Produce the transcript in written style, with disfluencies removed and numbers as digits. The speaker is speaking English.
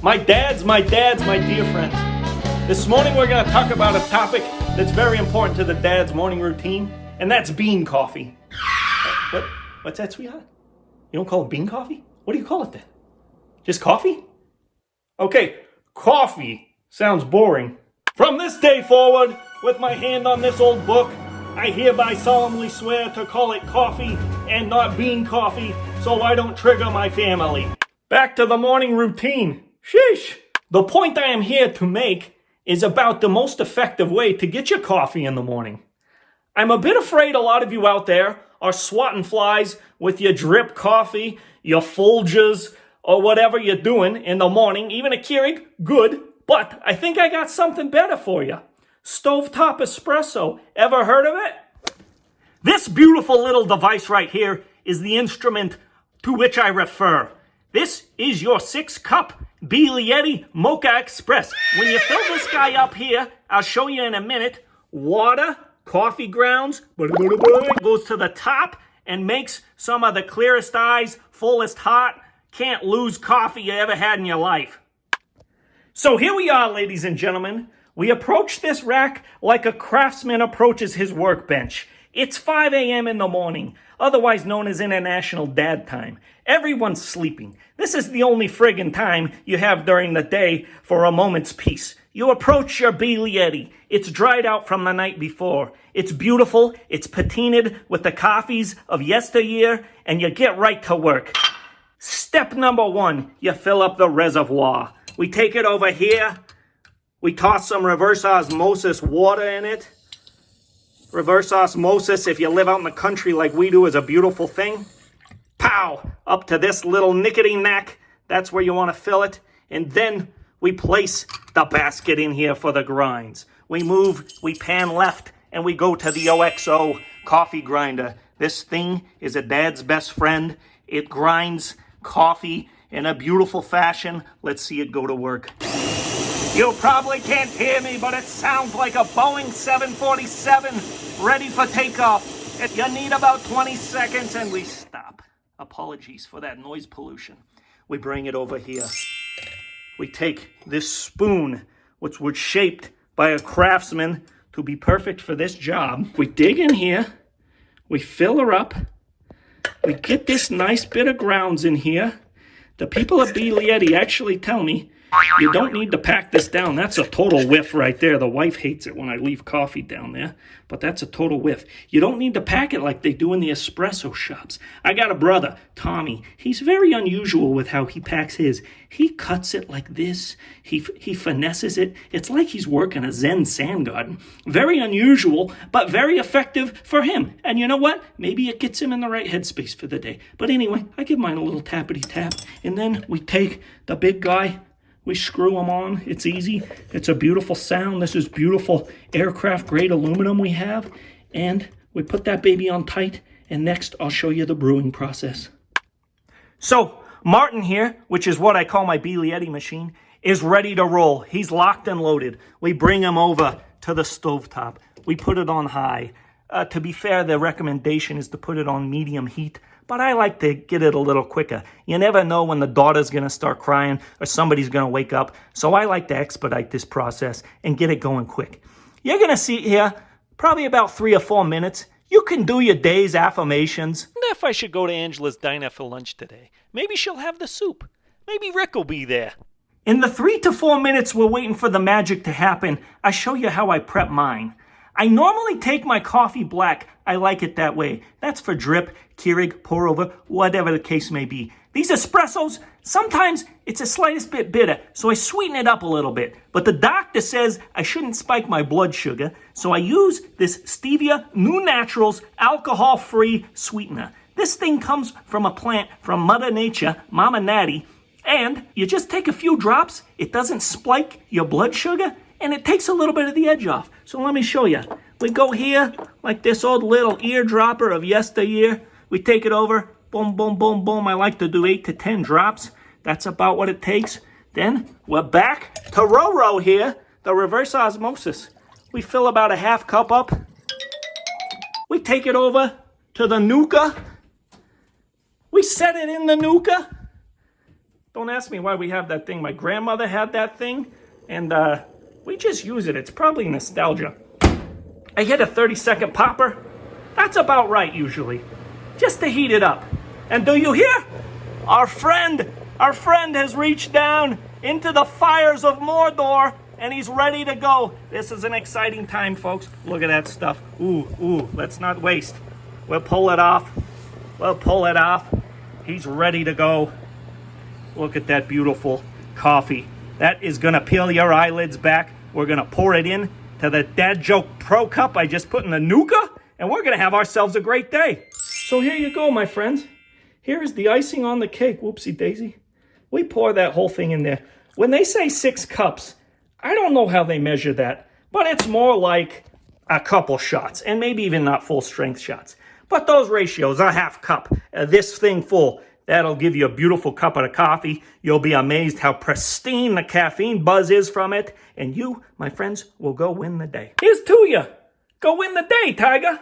My dads, my dear friends. This morning we're going to talk about a topic that's very important to the dad's morning routine, and that's bean coffee. What's that, sweetheart? You don't call it bean coffee? What do you call it then? Just coffee? Okay, coffee sounds boring. From this day forward, with my hand on this old book, I hereby solemnly swear to call it coffee and not bean coffee, so I don't trigger my family. Back to the morning routine. Sheesh! The point I am here to make is about the most effective way to get your coffee in the morning. I'm a bit afraid a lot of you out there are swatting flies with your drip coffee, your Folgers, or whatever you're doing in the morning. Even a Keurig, good, but I think I got something better for you. Stovetop Espresso. Ever heard of it? This beautiful little device right here is the instrument to which I refer. This is your 6-cup Bialetti Mocha Express. When you fill this guy up here, I'll show you in a minute, water, coffee grounds, goes to the top and makes some of the clearest eyes, fullest heart, can't lose coffee you ever had in your life. So here we are, ladies and gentlemen. We approach this rack like a craftsman approaches his workbench. It's 5 a.m. in the morning, otherwise known as International Dad Time. Everyone's sleeping. This is the only friggin' time you have during the day for a moment's peace. You approach your Bialetti. It's dried out from the night before. It's beautiful. It's patinaed with the coffees of yesteryear, and you get right to work. Step number 1, you fill up the reservoir. We take it over here. We toss some reverse osmosis water in it. Reverse osmosis, if you live out in the country like we do, is a beautiful thing. Pow! Up to this little nickety-knack. That's where you want to fill it. And then we place the basket in here for the grinds. We move, we pan left, and we go to the OXO coffee grinder. This thing is a dad's best friend. It grinds coffee in a beautiful fashion. Let's see it go to work. You probably can't hear me, but it sounds like a Boeing 747 ready for takeoff. You need about 20 seconds and we stop. Apologies for that noise pollution. We bring it over here. We take this spoon, which was shaped by a craftsman to be perfect for this job. We dig in here. We fill her up. We get this nice bit of grounds in here. The people at Bialetti actually tell me you don't need to pack this down. That's a total whiff right there. The wife hates it when I leave coffee down there, but that's a total whiff. You don't need to pack it like they do in the espresso shops. I got a brother, Tommy. He's very unusual with how he packs his. He cuts it like this. He finesses it. It's like he's working a Zen sand garden. Very unusual, but very effective for him. And you know what? Maybe it gets him in the right headspace for the day. But anyway, I give mine a little tappity tap, and then we take the big guy. We screw them on. It's easy. It's a beautiful sound. This is beautiful aircraft-grade aluminum we have. And we put that baby on tight. And next, I'll show you the brewing process. So, Martin here, which is what I call my Bialetti machine, is ready to roll. He's locked and loaded. We bring him over to the stovetop. We put it on high. To be fair, the recommendation is to put it on medium heat. But I like to get it a little quicker. You never know when the daughter's going to start crying or somebody's going to wake up. So I like to expedite this process and get it going quick. You're going to see here probably about 3 or 4 minutes. You can do your day's affirmations. If I should go to Angela's diner for lunch today, maybe she'll have the soup. Maybe Rick will be there. In the 3 to 4 minutes we're waiting for the magic to happen, I show you how I prep mine. I normally take my coffee black. I like it that way. That's for drip, Keurig, pour over, whatever the case may be. These espressos, sometimes it's the slightest bit bitter, so I sweeten it up a little bit. But the doctor says I shouldn't spike my blood sugar, so I use this Stevia New Naturals alcohol-free sweetener. This thing comes from a plant from Mother Nature, Mama Natty, and you just take a few drops. It doesn't spike your blood sugar, and it takes a little bit of the edge off. So let me show you. We go here, like this old little eardropper of yesteryear. We take it over, boom, boom, boom, boom. I like to do 8 to 10 drops. That's about what it takes. Then we're back to Roro here, the reverse osmosis. We fill about a half cup up. We take it over to the Nuka. We set it in the Nuka. Don't ask me why we have that thing. My grandmother had that thing, and we just use it. It's probably nostalgia. I hit a 30-second popper. That's about right, usually. Just to heat it up. And do you hear? Our friend has reached down into the fires of Mordor, and he's ready to go. This is an exciting time, folks. Look at that stuff. Ooh, let's not waste. We'll pull it off. He's ready to go. Look at that beautiful coffee. That is going to peel your eyelids back. We're going to pour it in to the Dad Joke Pro Cup I just put in the Nuka, and we're going to have ourselves a great day. So here you go, my friends. Here is the icing on the cake. Whoopsie daisy. We pour that whole thing in there. When they say 6 cups, I don't know how they measure that, but it's more like a couple shots, and maybe even not full strength shots. But those ratios, a half cup, this thing full, that'll give you a beautiful cup of coffee. You'll be amazed how pristine the caffeine buzz is from it, and you, my friends, will go win the day. Here's to you. Go win the day, Tiger.